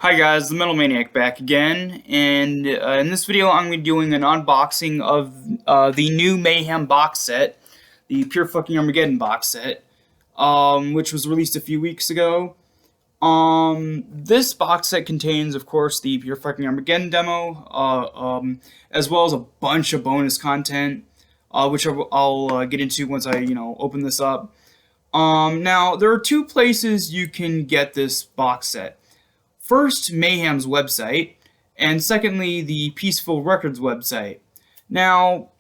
Hi guys, the Metal Maniac back again, and in this video I'm going to be doing an unboxing of the new Mayhem box set, the Pure Fucking Armageddon box set, which was released a few weeks ago. This box set contains, of course, the Pure Fucking Armageddon demo, as well as a bunch of bonus content, which I'll get into once I, open this up. Now, there are two places you can get this box set. First, Mayhem's website, and secondly, the Peaceful Records website. Now,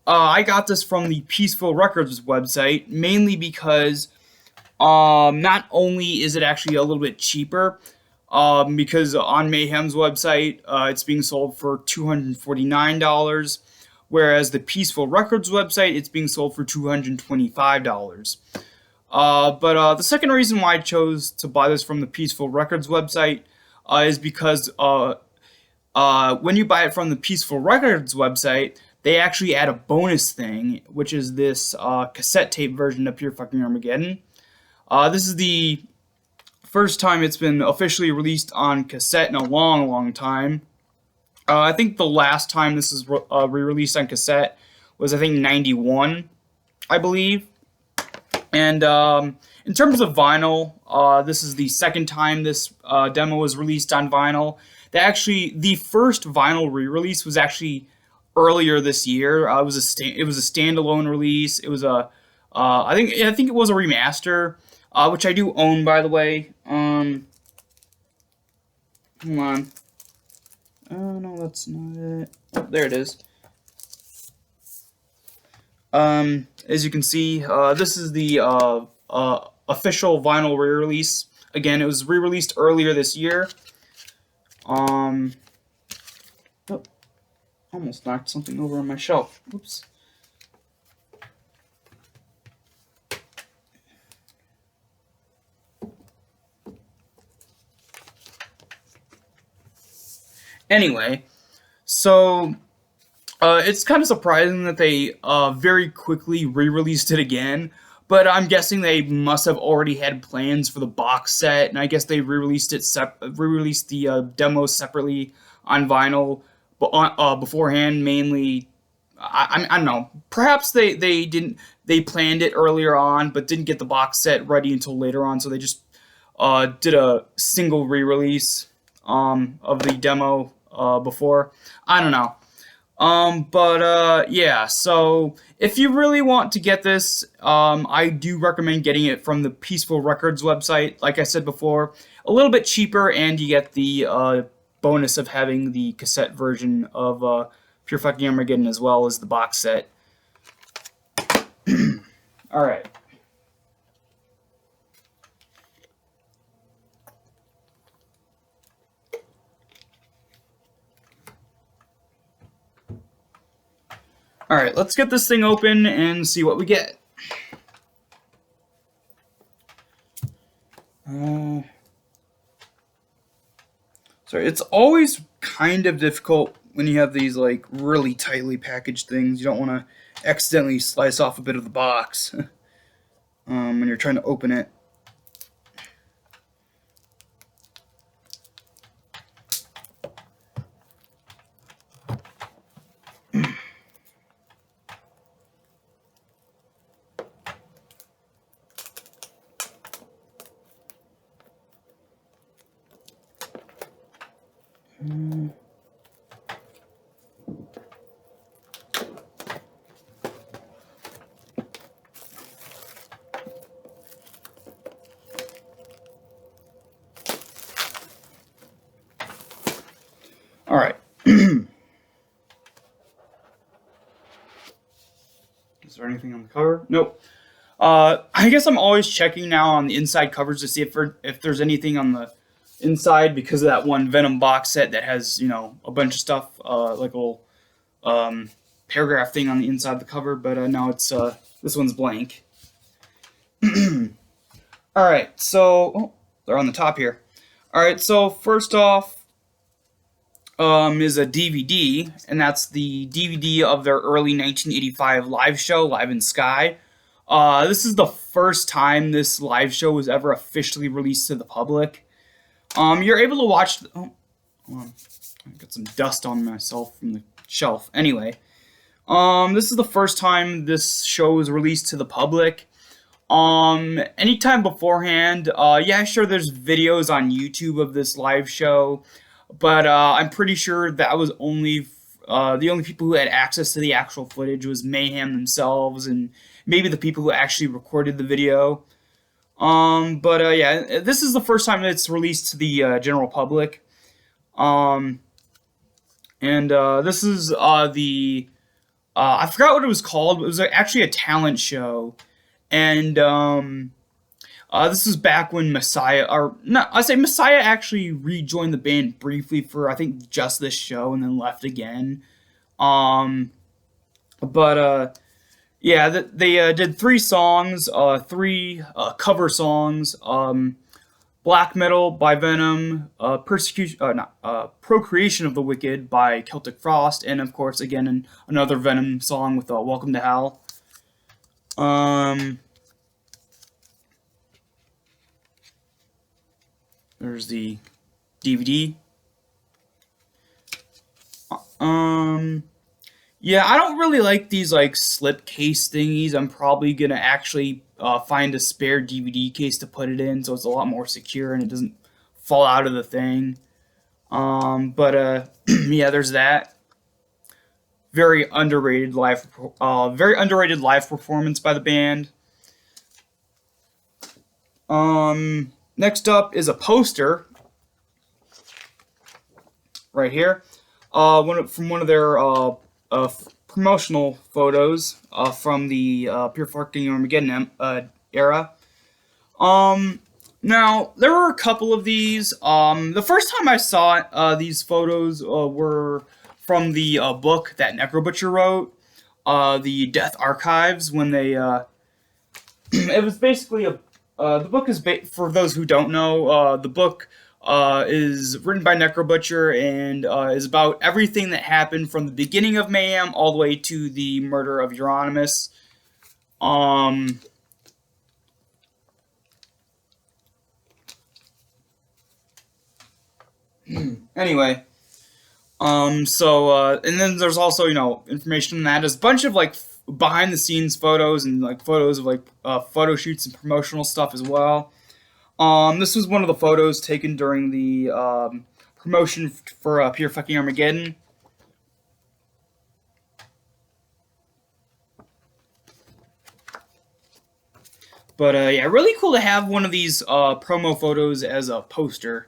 I got this from the Peaceful Records website mainly because not only is it actually a little bit cheaper, because on Mayhem's website it's being sold for $249, whereas the Peaceful Records website it's being sold for $225. But the second reason why I chose to buy this from the Peaceful Records website is because when you buy it from the Peaceful Records website, they actually add a bonus thing, which is this cassette tape version of Pure Fucking Armageddon. This is the first time it's been officially released on cassette in a long, long time. I think the last time this is re-released on cassette was, I think, 91, I believe. And in terms of vinyl, this is the second time this demo was released on vinyl. The first vinyl re-release was actually earlier this year. It was a standalone release. It was I think it was a remaster, which I do own, by the way. Hold on. Oh no, that's not it. Oh, there it is. As you can see, this is the official vinyl re-release. Again, it was re-released earlier this year. Oh, almost knocked something over on my shelf. Oops. Anyway, so it's kind of surprising that they very quickly re-released it again, but I'm guessing they must have already had plans for the box set, and I guess they re-released the demos separately on vinyl beforehand. Mainly, I don't know. Perhaps they planned it earlier on, but didn't get the box set ready until later on, so they just did a single re-release of the demo before. I don't know. Yeah, so if you really want to get this, I do recommend getting it from the Peaceful Records website. Like I said before, a little bit cheaper, and you get the bonus of having the cassette version of Pure Fucking Armageddon as well as the box set. Alright. Alright, let's get this thing open and see what we get. Sorry, it's always kind of difficult when you have these, like, really tightly packaged things. You don't want to accidentally slice off a bit of the box when you're trying to open it. All right. Is there anything on the cover? Nope. I guess I'm always checking now on the inside covers to see if there's anything on the inside, because of that one Venom box set that has, a bunch of stuff, like a little paragraph thing on the inside of the cover, but now it's this one's blank. Alright, so they're on the top here. Alright, so first off is a DVD, and that's the DVD of their early 1985 live show, Live in Sky. This is the first time this live show was ever officially released to the public. You're able to watch. Oh, hold on. I got some dust on myself from the shelf. Anyway, this is the first time this show was released to the public. Anytime beforehand, yeah, sure, there's videos on YouTube of this live show, but I'm pretty sure that was only the only people who had access to the actual footage was Mayhem themselves and maybe the people who actually recorded the video. But yeah, this is the first time that it's released to the general public. Um, and this is the I forgot what it was called. It was actually a talent show, and this was back when Messiah, or not, I say Messiah actually rejoined the band briefly for I think just this show and then left again. Um, but yeah, they did three songs, three cover songs. Black Metal by Venom, Procreation of the Wicked by Celtic Frost, and of course, again, another Venom song with Welcome to Hell. There's the DVD. Yeah, I don't really like these like slip case thingies. I'm probably gonna actually find a spare DVD case to put it in, so it's a lot more secure and it doesn't fall out of the thing. But yeah, there's that. Very underrated live performance by the band. Next up is a poster right here. From one of their promotional photos from the Pure Fucking Armageddon era. Now, there were a couple of these. The first time I saw these photos were from the book that Necrobutcher wrote, the Death Archives, when they... it was basically the book is, for those who don't know, the book is written by Necrobutcher and is about everything that happened from the beginning of Mayhem all the way to the murder of Euronymous. Anyway, and then there's also, information on that. There's a bunch of, like, behind the scenes photos and, like, photos of, like, photo shoots and promotional stuff as well. This was one of the photos taken during the promotion for Pure Fucking Armageddon. But yeah, really cool to have one of these promo photos as a poster.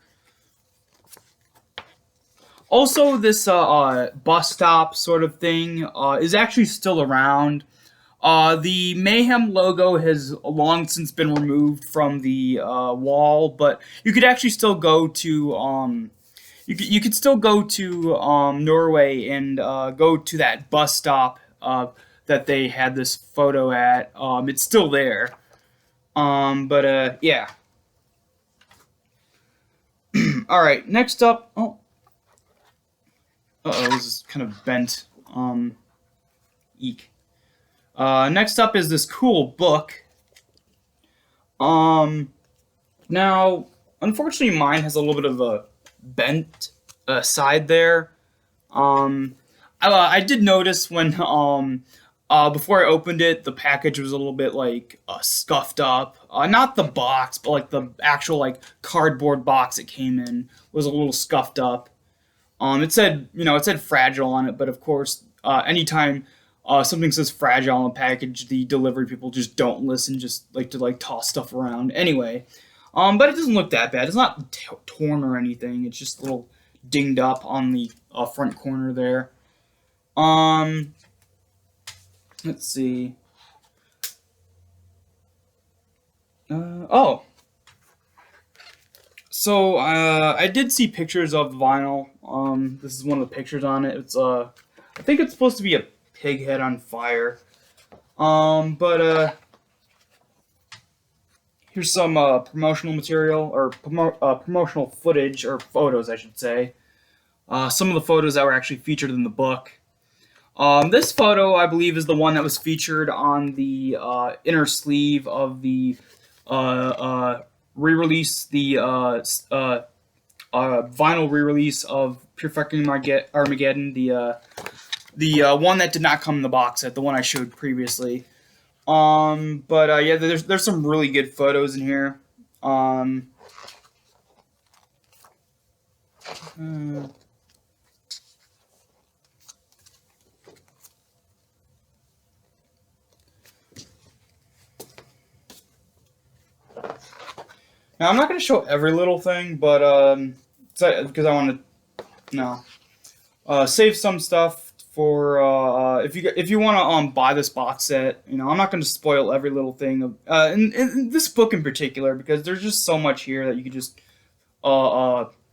Also, this bus stop sort of thing is actually still around. The Mayhem logo has long since been removed from the wall, but you could actually still go to you could still go to Norway and go to that bus stop that they had this photo at. It's still there. But yeah. All right. Next up. Oh. This is kind of bent. Eek. Next up is this cool book. Now, unfortunately, mine has a little bit of a bent side there. I did notice when before I opened it, the package was a little bit like scuffed up. Not the box, but like the actual like cardboard box it came in was a little scuffed up. It said fragile on it, but of course, anytime something says fragile on the package, the delivery people just don't listen, just like to like toss stuff around. Anyway, but it doesn't look that bad. It's not torn or anything. It's just a little dinged up on the front corner there. Let's see. Oh. So, I did see pictures of the vinyl. This is one of the pictures on it. It's, I think it's supposed to be a pig head on fire. But here's some, promotional material, or promotional footage, or photos, I should say. Some of the photos that were actually featured in the book. This photo, I believe, is the one that was featured on the, inner sleeve of the, re-release, the vinyl re-release of Pure Fucking Armageddon, the one that did not come in the box set, the one I showed previously. Yeah, there's some really good photos in here. Now I'm not going to show every little thing, but because I want to save some stuff for if you want to buy this box set. I'm not going to spoil every little thing of in this book in particular, because there's just so much here that you could just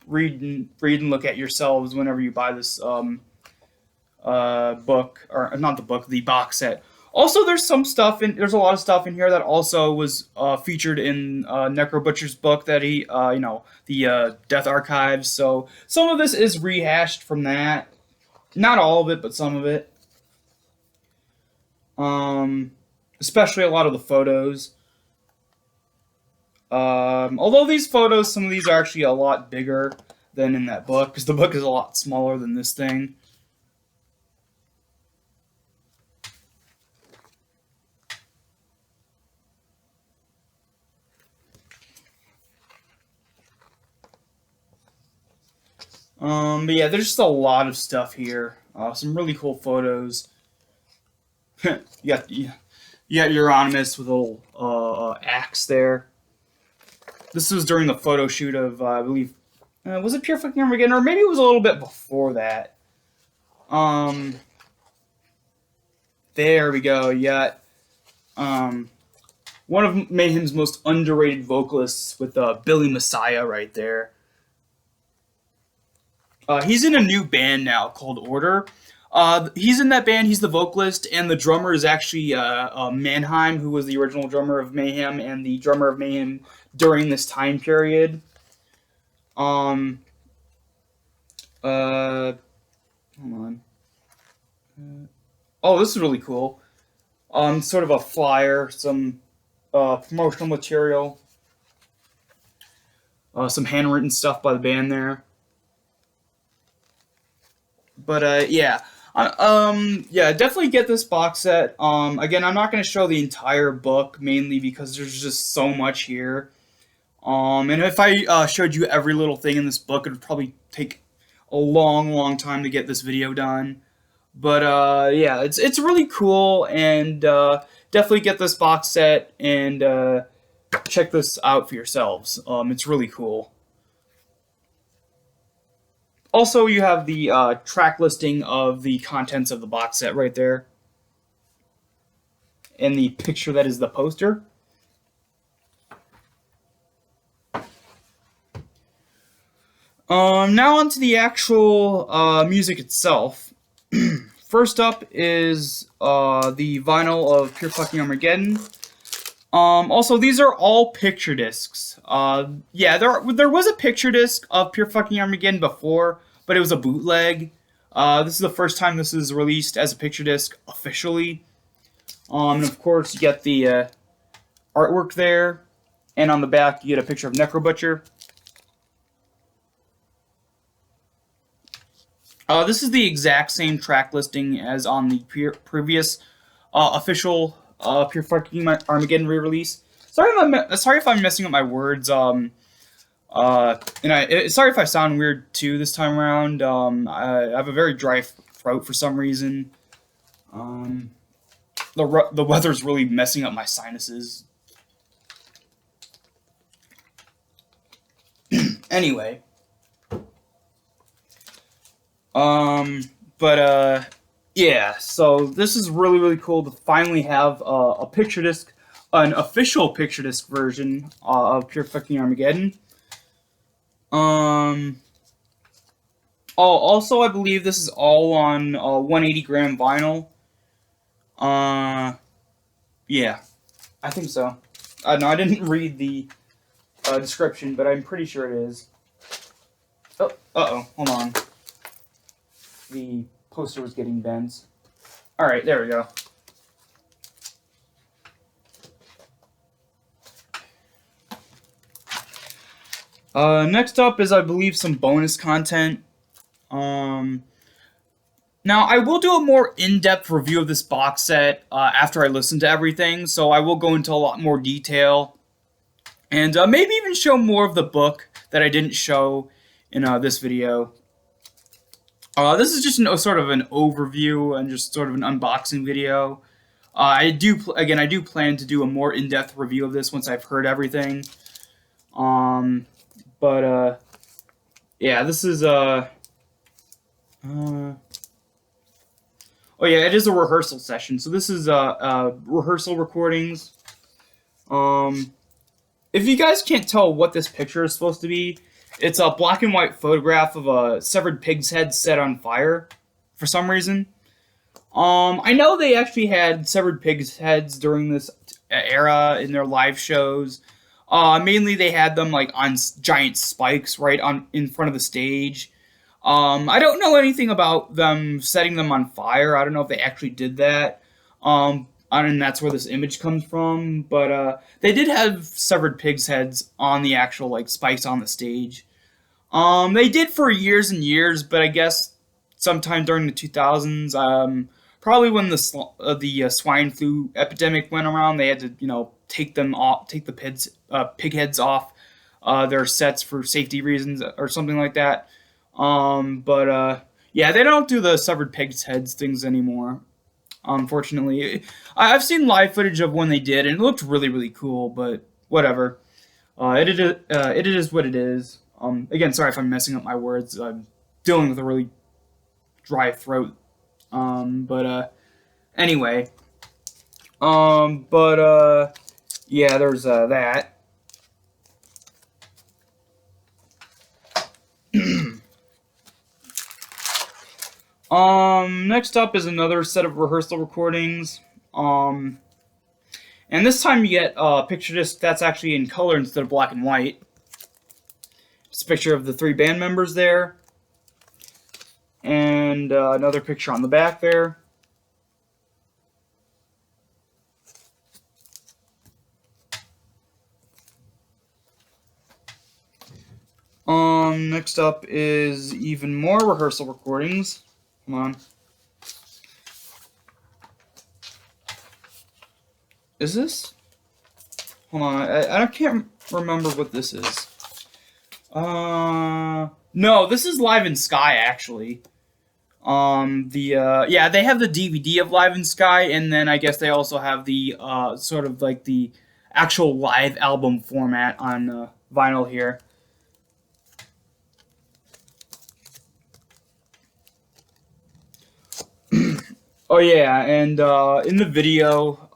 read and look at yourselves whenever you buy this book, or not the book, the box set. Also, there's a lot of stuff in here that also was featured in Necro Butcher's book that he, the Death Archives. So some of this is rehashed from that. Not all of it, but some of it. Especially a lot of the photos. Although these photos, some of these are actually a lot bigger than in that book, because the book is a lot smaller than this thing. But yeah, there's just a lot of stuff here. Some really cool photos. you got Euronymous with a little axe there. This was during the photo shoot of, I believe, was it Pure Fucking Armageddon? Or maybe it was a little bit before that. There we go. You got one of Mayhem's most underrated vocalists with Billy Messiah right there. He's in a new band now called Order. He's in that band. He's the vocalist, and the drummer is actually Mannheim, who was the original drummer of Mayhem and the drummer of Mayhem during this time period. Hold on. Oh, this is really cool. Sort of a flyer, some promotional material, some handwritten stuff by the band there. But yeah, definitely get this box set. Again, I'm not going to show the entire book, mainly because there's just so much here. And if I showed you every little thing in this book, it would probably take a long time to get this video done. But yeah, it's really cool, and definitely get this box set and check this out for yourselves. It's really cool. Also, you have the track listing of the contents of the box set right there, and the picture that is the poster. Now onto the actual music itself. First up is the vinyl of Pure Fucking Armageddon. Also, these are all picture discs. Yeah, there was a picture disc of Pure Fucking Armageddon before, but it was a bootleg. This is the first time this is released as a picture disc officially. And of course, you get the artwork there, and on the back, you get a picture of Necro Butcher. This is the exact same track listing as on the previous official Pure Fucking Armageddon re-release. Sorry if I'm messing up my words. Sorry if I sound weird too this time around. I have a very dry throat for some reason. The weather's really messing up my sinuses. Anyway. Yeah, so this is really cool to finally have a picture disc, an official picture disc version of Pure Fucking Armageddon. Also, I believe this is all on 180 gram vinyl. Yeah, I think so. No, I didn't read the description, but I'm pretty sure it is. Oh, hold on. The poster was getting bent. Alright, there we go. Next up is, I believe, some bonus content. Now, I will do a more in-depth review of this box set after I listen to everything, so I will go into a lot more detail. And maybe even show more of the book that I didn't show in this video. This is just sort of an overview and just sort of an unboxing video. I do plan to do a more in-depth review of this once I've heard everything. Yeah, this is oh yeah, it is a rehearsal session. So this is rehearsal recordings. If you guys can't tell what this picture is supposed to be, it's a black and white photograph of a severed pig's head set on fire for some reason. I know they actually had severed pig's heads during this era in their live shows. Mainly they had them like on giant spikes right on in front of the stage. I don't know anything about them setting them on fire. I don't know if they actually did that. And that's where this image comes from. But they did have severed pigs' heads on the actual like spikes on the stage. They did for years and years, but I guess sometime during the 2000s, probably when the swine flu epidemic went around, they had to take the pig heads off their sets for safety reasons or something like that. Yeah, they don't do the severed pig's heads things anymore. Unfortunately, I've seen live footage of when they did, and it looked really, really cool. But whatever, it is what it is. Again, sorry if I'm messing up my words. I'm dealing with a really dry throat. Anyway, yeah, there's that. Next up is another set of rehearsal recordings. And this time you get a picture disc that's actually in color instead of black and white. It's a picture of the 3 band members there. And another picture on the back there. Next up is even more rehearsal recordings. Come on. Is this? Hold on, I can't remember what this is. No, this is Live in Sky, actually. Yeah, they have the DVD of Live in Sky, and then I guess they also have the, sort of like the actual live album format on, vinyl here. Oh yeah, and in the video,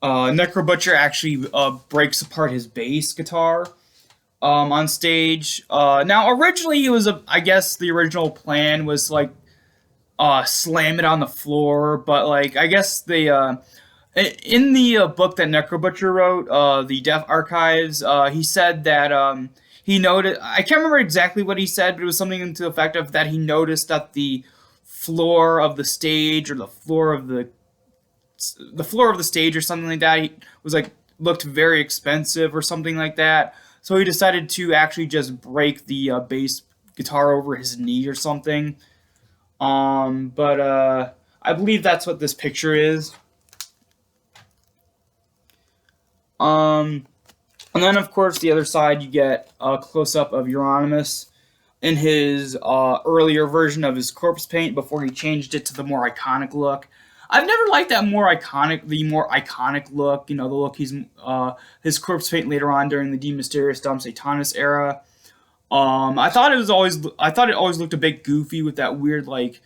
Necro Butcher actually breaks apart his bass guitar on stage. Now, originally, I guess the original plan was like slam it on the floor, but like I guess they in the book that Necro Butcher wrote, the Death Archives, he said that he noted. I can't remember exactly what he said, but it was something to the effect of that he noticed that the floor of the stage or the floor of the stage or something like that was like looked very expensive or something like that. So he decided to actually just break the bass guitar over his knee or something. I believe that's what this picture is. And then of course the other side you get a close up of Euronymous in his earlier version of his corpse paint before he changed it to the more iconic look. I've never liked the more iconic look. The look his corpse paint later on during the De Mysterious Dom Satanis era. I thought it always looked a bit goofy with that weird like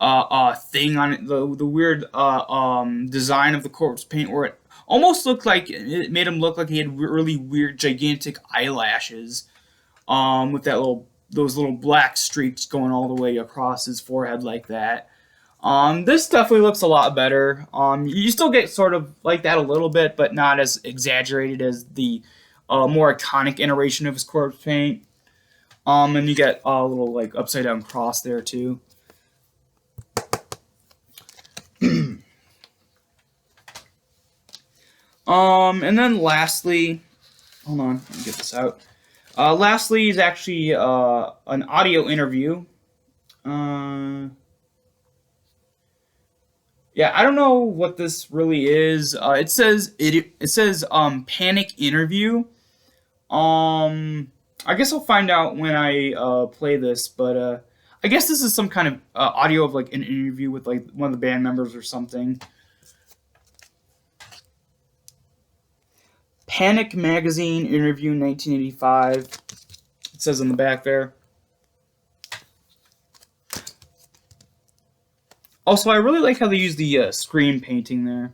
thing on it, the weird design of the corpse paint where it almost looked like it made him look like he had really weird gigantic eyelashes. With those little black streaks going all the way across his forehead like that. This definitely looks a lot better. You still get sort of like that a little bit, but not as exaggerated as the more iconic iteration of his corpse paint. And you get a little like upside down cross there too. And then lastly, hold on, let me get this out. Lastly is actually an audio interview. Yeah, I don't know what this really is. It says panic interview. I guess I'll find out when I play this, but I guess this is some kind of audio of like an interview with like one of the band members or something. Panic Magazine interview 1985. It says on the back there. Also, I really like how they use the screen painting there.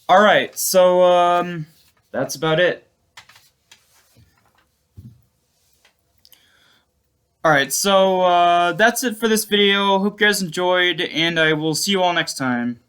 Alright, so that's about it. Alright, so that's it for this video. Hope you guys enjoyed, and I will see you all next time.